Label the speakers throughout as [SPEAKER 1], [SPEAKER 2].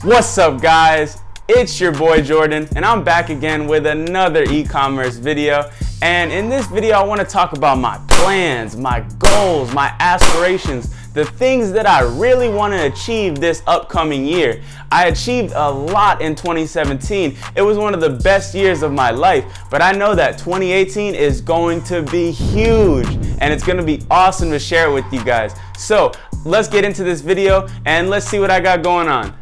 [SPEAKER 1] What's up, guys? It's your boy Jordan, and I'm back again with another e-commerce video. And in this video, I want to talk about my plans, my goals, my aspirations, the things that I really want to achieve this upcoming year. I achieved a lot in 2017. It was one of the best years of my life, but I know that 2018 is going to be huge, and it's going to be awesome to share it with you guys. So let's get into this video and let's see what I got going on.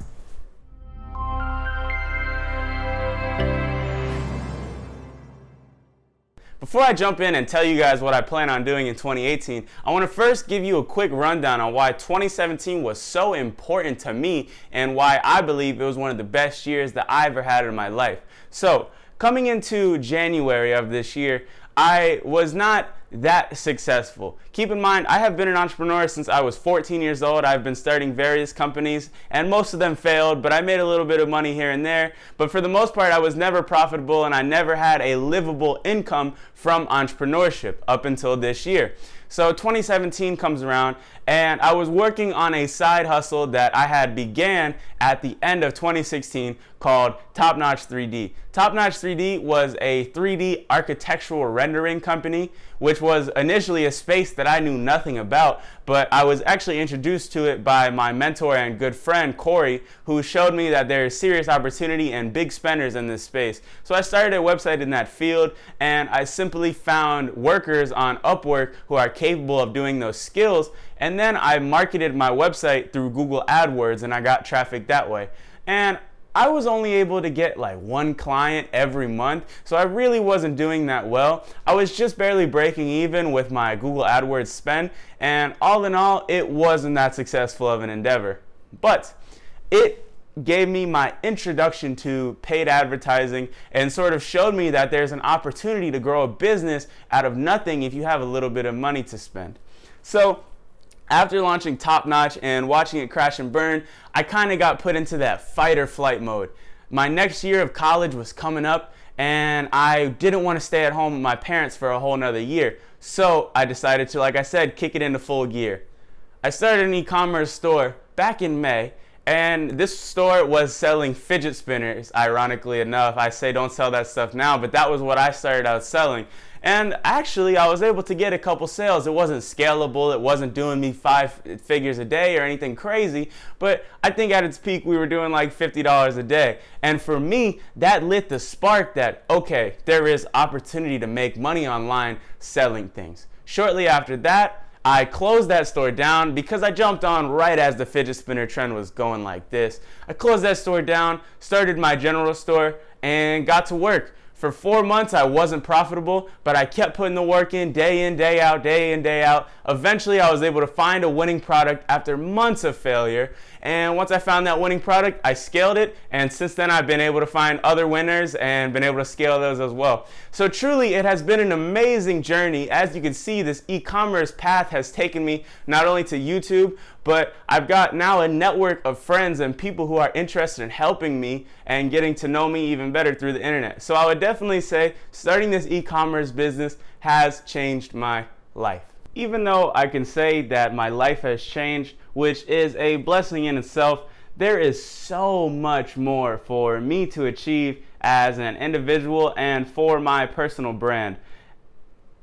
[SPEAKER 1] Before I jump in and tell you guys what I plan on doing in 2018, I want to first give you a quick rundown on why 2017 was so important to me and why I believe it was one of the best years that I ever had in my life. So, coming into January of this year, I was not that successful. Keep in mind, I have been an entrepreneur since I was 14 years old. I've been starting various companies and most of them failed, but I made a little bit of money here and there. But for the most part, I was never profitable and I never had a livable income from entrepreneurship up until this year. So 2017 comes around and I was working on a side hustle that I had began at the end of 2016 called Top Notch 3D. Top Notch 3D was a 3D architectural rendering company, which was initially a space that I knew nothing about, but I was actually introduced to it by my mentor and good friend Corey, who showed me that there is serious opportunity and big spenders in this space. So I started a website in that field, and I simply found workers on Upwork who are capable of doing those skills, and then I marketed my website through Google AdWords and I got traffic that way. And I was only able to get like one client every month, so I really wasn't doing that well. I was just barely breaking even with my Google AdWords spend, and all in all, it wasn't that successful of an endeavor. But it gave me my introduction to paid advertising and sort of showed me that there's an opportunity to grow a business out of nothing if you have a little bit of money to spend. So after launching Top Notch and watching it crash and burn, I kind of got put into that fight or flight mode. My next year of college was coming up and I didn't want to stay at home with my parents for a whole nother year. So I decided to, like I said, kick it into full gear. I started an e-commerce store back in May, and this store was selling fidget spinners. Ironically enough, I say don't sell that stuff now, but that was what I started out selling. And actually, I was able to get a couple sales. It wasn't scalable. It wasn't doing me 5 figures a day or anything crazy. But I think at its peak, we were doing like $50 a day. And for me, that lit the spark that, okay, there is opportunity to make money online selling things. Shortly after that, I closed that store down because I jumped on right as the fidget spinner trend was going like this. I closed that store down, started my general store, and got to work. For 4 months, I wasn't profitable, but I kept putting the work in, day out, day in, day out. Eventually, I was able to find a winning product after months of failure. And once I found that winning product, I scaled it. And since then, I've been able to find other winners and been able to scale those as well. So truly, it has been an amazing journey. As you can see, this e-commerce path has taken me not only to YouTube, but I've got now a network of friends and people who are interested in helping me and getting to know me even better through the internet. So I would definitely say starting this e-commerce business has changed my life. Even though I can say that my life has changed, which is a blessing in itself, there is so much more for me to achieve as an individual and for my personal brand.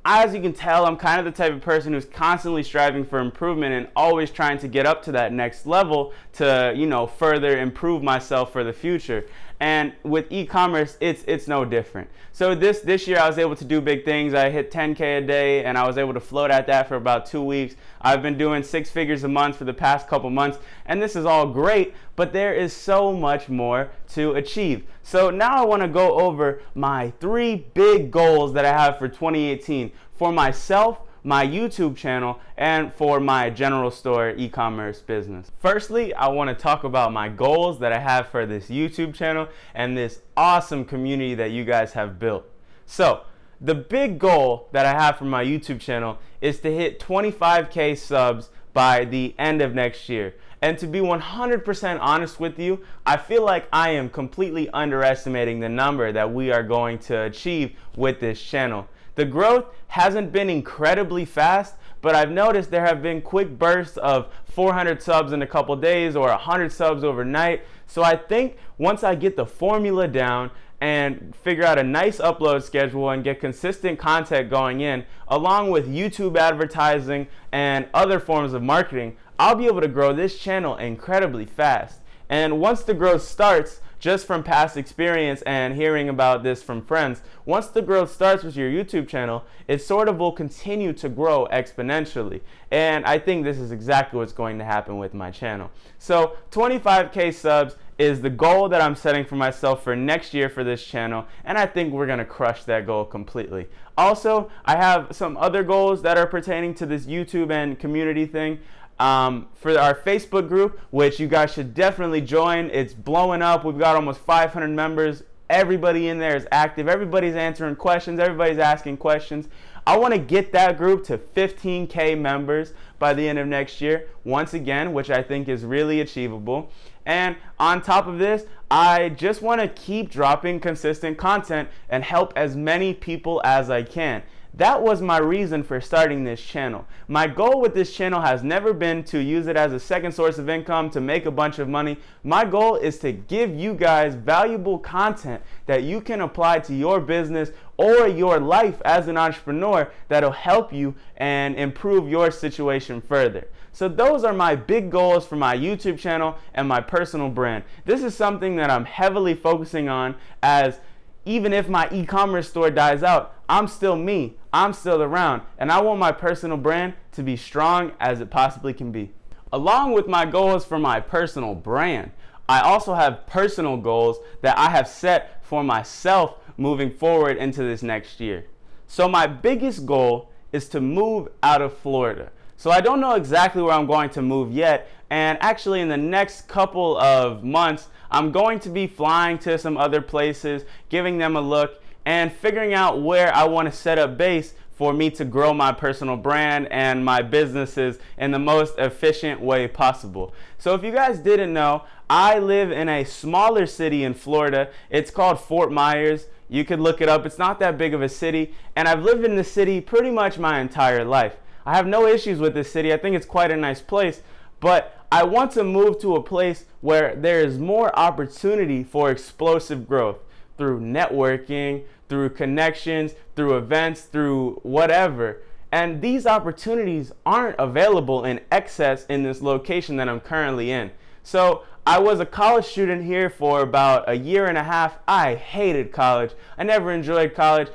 [SPEAKER 1] As you can tell, I'm kind of the type of person who's constantly striving for improvement and always trying to get up to that next level to, further improve myself for the future. And with e-commerce, it's no different. So this year I was able to do big things. I hit 10K a day and I was able to float at that for about 2 weeks. I've been doing 6 figures a month for the past couple months, and this is all great, but there is so much more to achieve. So now I want to go over my 3 big goals that I have for 2018 for myself, my YouTube channel, and for my general store e-commerce business. Firstly, I want to talk about my goals that I have for this YouTube channel and this awesome community that you guys have built. So, the big goal that I have for my YouTube channel is to hit 25K subs by the end of next year. And to be 100% honest with you, I feel like I am completely underestimating the number that we are going to achieve with this channel. The growth hasn't been incredibly fast, but I've noticed there have been quick bursts of 400 subs in a couple days or 100 subs overnight. So I think once I get the formula down and figure out a nice upload schedule and get consistent content going in, along with YouTube advertising and other forms of marketing, I'll be able to grow this channel incredibly fast. And once the growth starts, just from past experience and hearing about this from friends, once the growth starts with your YouTube channel, it sort of will continue to grow exponentially. And I think this is exactly what's going to happen with my channel. So 25K subs is the goal that I'm setting for myself for next year for this channel, and I think we're gonna crush that goal completely. Also, I have some other goals that are pertaining to this YouTube and community thing. For our Facebook group, which you guys should definitely join. It's blowing up. We've got almost 500 members. Everybody in there is active. Everybody's answering questions. Everybody's asking questions. I want to get that group to 15K members by the end of next year, once again, which I think is really achievable. And on top of this, I just want to keep dropping consistent content and help as many people as I can. That was my reason for starting this channel. My goal with this channel has never been to use it as a second source of income to make a bunch of money. My goal is to give you guys valuable content that you can apply to your business or your life as an entrepreneur that'll help you and improve your situation further. So those are my big goals for my YouTube channel and my personal brand. This is something that I'm heavily focusing on, as even if my e-commerce store dies out, I'm still me. I'm still around, and I want my personal brand to be strong as it possibly can be. Along with my goals for my personal brand, I also have personal goals that I have set for myself moving forward into this next year. So my biggest goal is to move out of Florida. So I don't know exactly where I'm going to move yet, and actually in the next couple of months, I'm going to be flying to some other places, giving them a look, and figuring out where I want to set up base for me to grow my personal brand and my businesses in the most efficient way possible. So if you guys didn't know, I live in a smaller city in Florida. It's called Fort Myers. You could look it up. It's not that big of a city, and I've lived in the city pretty much my entire life. I have no issues with this city. I think it's quite a nice place, but I want to move to a place where there is more opportunity for explosive growth through networking, through connections, through events, through whatever. And these opportunities aren't available in excess in this location that I'm currently in. So I was a college student here for about a year and a half. I hated college. I never enjoyed college.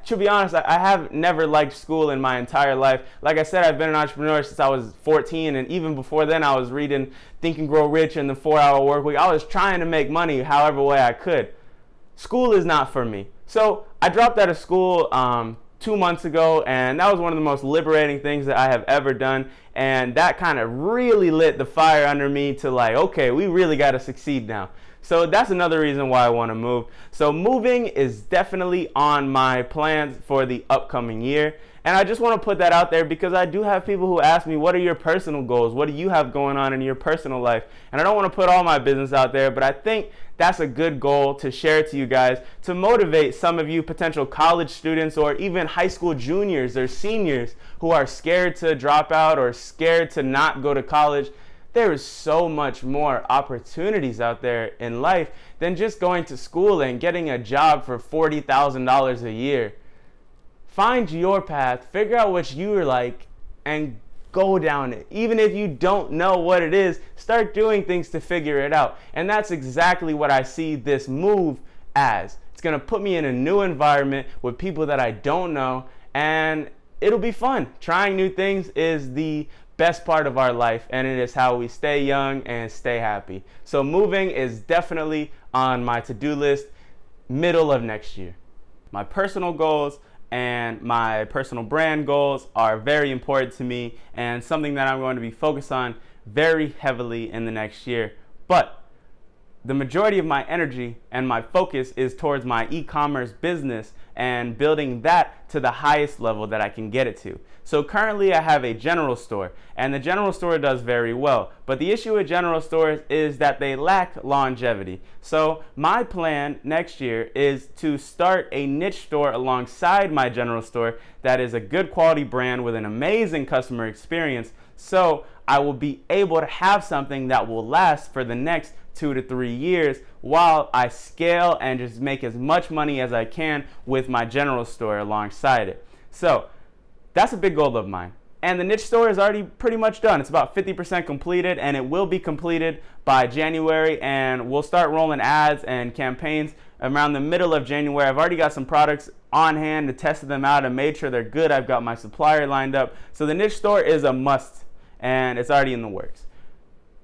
[SPEAKER 1] To be honest, I have never liked school in my entire life. Like I said, I've been an entrepreneur since I was 14, and even before then I was reading Think and Grow Rich and the 4-Hour Workweek. I was trying to make money however way I could. School is not for me. So I dropped out of school 2 months ago, and that was one of the most liberating things that I have ever done, and that kind of really lit the fire under me to like, okay, we really got to succeed now. So that's another reason why I want to move. So moving is definitely on my plans for the upcoming year, and I just want to put that out there because I do have people who ask me, what are your personal goals? What do you have going on in your personal life? And I don't want to put all my business out there, but I think that's a good goal to share to you guys to motivate some of you potential college students or even high school juniors or seniors who are scared to drop out or scared to not go to college. There is so much more opportunities out there in life than just going to school and getting a job for $40,000 a year. Find your path, figure out what you like, and go down it. Even if you don't know what it is, start doing things to figure it out. And that's exactly what I see this move as. It's going to put me in a new environment with people that I don't know, and it'll be fun. Trying new things is the best part of our life, and it is how we stay young and stay happy. So moving is definitely on my to-do list middle of next year. My personal goals and my personal brand goals are very important to me and something that I'm going to be focused on very heavily in the next year. But the majority of my energy and my focus is towards my e-commerce business and building that to the highest level that I can get it to. So currently I have a general store, and the general store does very well. But the issue with general stores is that they lack longevity. So my plan next year is to start a niche store alongside my general store that is a good quality brand with an amazing customer experience. So I will be able to have something that will last for the next 2 to 3 years while I scale and just make as much money as I can with my general store alongside it. So that's a big goal of mine. And the niche store is already pretty much done. It's about 50% completed, and it will be completed by January, and we'll start rolling ads and campaigns around the middle of January. I've already got some products on hand to test them out and made sure they're good. I've got my supplier lined up. So the niche store is a must, and it's already in the works.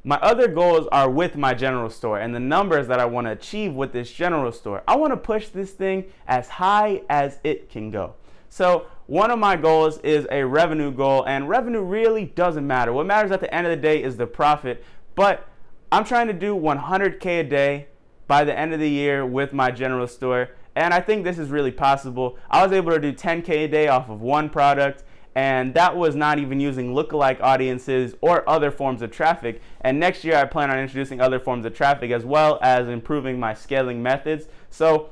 [SPEAKER 1] My other goals are with my general store and the numbers that I want to achieve with this general store. I want to push this thing as high as it can go. So one of my goals is a revenue goal, and revenue really doesn't matter. What matters at the end of the day is the profit. But I'm trying to do 100K a day by the end of the year with my general store, and I think this is really possible. I was able to do 10K a day off of one product, and that was not even using lookalike audiences or other forms of traffic. And next year I plan on introducing other forms of traffic as well as improving my scaling methods. So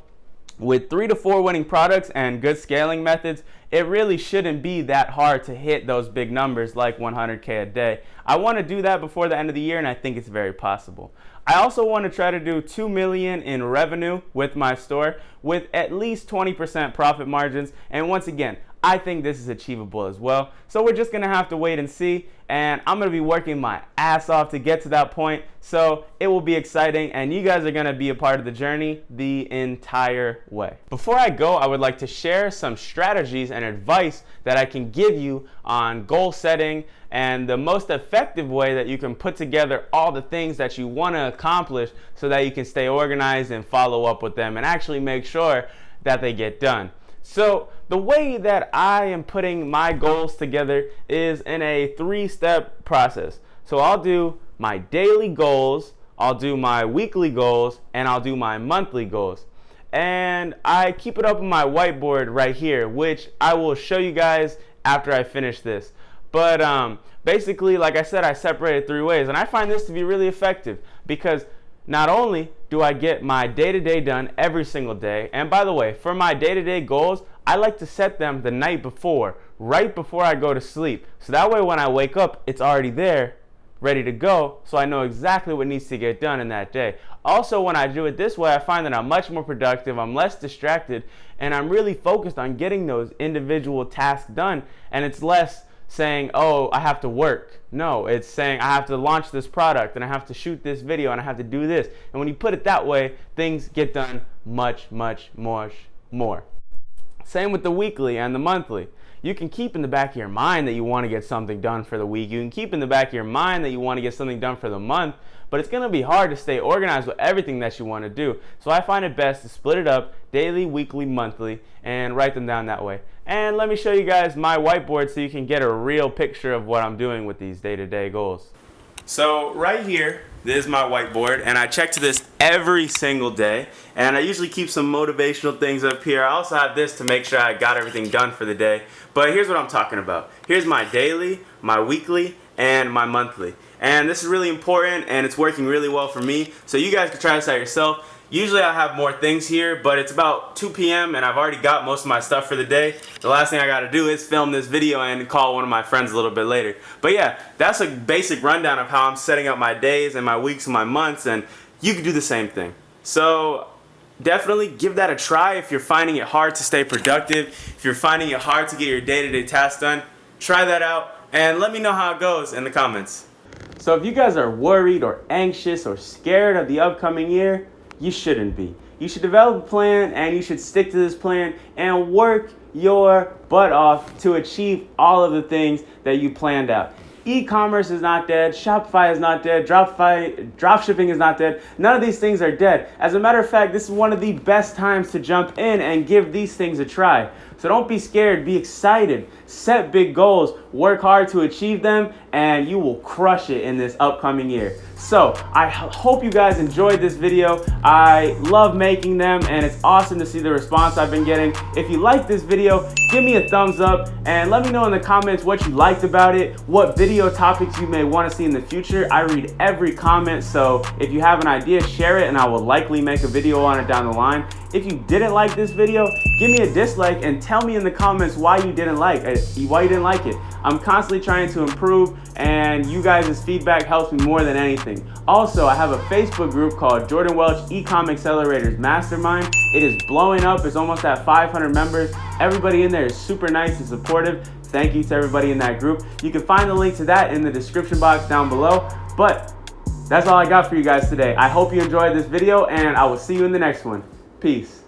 [SPEAKER 1] with 3 to 4 winning products and good scaling methods, it really shouldn't be that hard to hit those big numbers like 100K a day. I want to do that before the end of the year, and I think it's very possible. I also want to try to do 2 million in revenue with my store with at least 20% profit margins. And once again, I think this is achievable as well. So we're just going to have to wait and see. And I'm going to be working my ass off to get to that point. So it will be exciting, and you guys are going to be a part of the journey the entire way. Before I go, I would like to share some strategies and advice that I can give you on goal setting and the most effective way that you can put together all the things that you want to accomplish so that you can stay organized and follow up with them and actually make sure that they get done. So the way that I am putting my goals together is in a 3-step process. So I'll do my daily goals, I'll do my weekly goals, and I'll do my monthly goals. And I keep it up on my whiteboard right here, which I will show you guys after I finish this. But basically, like I said, I separated 3 ways, and I find this to be really effective because not only do I get my day-to-day done every single day, and by the way, for my day-to-day goals, I like to set them the night before, right before I go to sleep. So that way when I wake up, it's already there, ready to go, so I know exactly what needs to get done in that day. Also, when I do it this way, I find that I'm much more productive, I'm less distracted, and I'm really focused on getting those individual tasks done, and it's less saying, oh, I have to work. No, it's saying I have to launch this product and I have to shoot this video and I have to do this. And when you put it that way, things get done much more. Same with the weekly and the monthly. You can keep in the back of your mind that you want to get something done for the week. You can keep in the back of your mind that you want to get something done for the month, but it's going to be hard to stay organized with everything that you want to do. So I find it best to split it up daily, weekly, monthly, and write them down that way. And let me show you guys my whiteboard so you can get a real picture of what I'm doing with these day-to-day goals. So right here, this is my whiteboard, and I check to this every single day, and I usually keep some motivational things up here. I also have this to make sure I got everything done for the day. But here's what I'm talking about. Here's my daily, my weekly, and my monthly. And this is really important, and it's working really well for me. So you guys can try this out yourself. Usually I have more things here, but it's about 2 p.m. and I've already got most of my stuff for the day. The last thing I got to do is film this video and call one of my friends a little bit later. But yeah, that's a basic rundown of how I'm setting up my days and my weeks and my months, and you can do the same thing. So definitely give that a try if you're finding it hard to stay productive, if you're finding it hard to get your day-to-day tasks done. Try that out and let me know how it goes in the comments. So if you guys are worried or anxious or scared of the upcoming year, you shouldn't be. You should develop a plan, and you should stick to this plan and work your butt off to achieve all of the things that you planned out. E-commerce is not dead, Shopify is not dead, dropshipping is not dead. None of these things are dead. As a matter of fact, this is one of the best times to jump in and give these things a try. So don't be scared, be excited, set big goals, work hard to achieve them, and you will crush it in this upcoming year. So I hope you guys enjoyed this video. I love making them, and it's awesome to see the response I've been getting. If you like this video, give me a thumbs up and let me know in the comments what you liked about it, what video topics you may want to see in the future. I read every comment, so if you have an idea, share it and I will likely make a video on it down the line. If you didn't like this video, give me a dislike and tell me in the comments why you didn't like it. I'm constantly trying to improve, and you guys' feedback helps me more than anything. Also, I have a Facebook group called Jordan Welch Ecom Accelerators Mastermind. It is blowing up. It's almost at 500 members. Everybody in there is super nice and supportive. Thank you to everybody in that group. You can find the link to that in the description box down below. But that's all I got for you guys today. I hope you enjoyed this video, and I will see you in the next one. Peace.